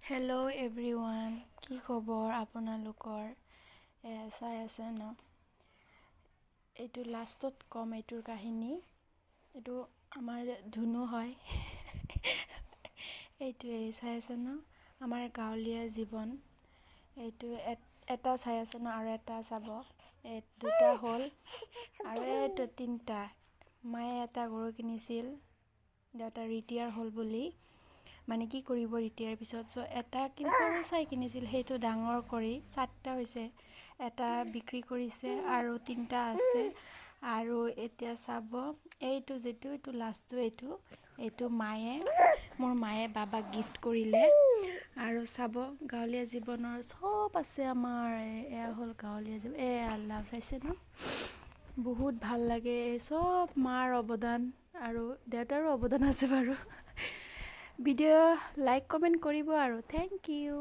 Hello' everyone, কি খবৰ আপোনালোকৰ? চাই আছে ন? এইটো লাষ্টত ক'ম এইটোৰ কাহিনী। এইটো আমাৰ ধুনু হয়। এইটোৱেই চাই আছে ন, আমাৰ গাঁৱলীয়া জীৱন। এইটো এটা চাই আছে ন, আৰু এটা চাব। এই দুটা হ'ল আৰু এইটো তিনিটা। মায়ে এটা গৰু কিনিছিল, দেউতা ৰিটায়াৰ হ'ল বুলি। মানে কি কৰিব ৰিটায়াৰ পিছত, এটা সৰু চাই কিনিছিল, সেইটো ডাঙৰ কৰি 7টা হৈছে। এটা বিক্ৰী কৰিছে আৰু 3টা আছে। আৰু এতিয়া চাব, এইটো লাষ্টটো এইটো মোৰ মায়ে বাবাক গিফ্ট কৰিলে। আৰু চাব, গাঁৱলীয়া জীৱনৰ চব আছে আমাৰ। এয়া হ'ল গাঁৱলীয়া জীৱন। আল্লাহ, চাইছে ন? বহুত ভাল লাগে। চব মাৰ অৱদান আৰু দেউতাৰো অৱদান আছে বাৰু। ভিডিঅ' লাইক কমেণ্ট কৰিব আৰু থেংক ইউ।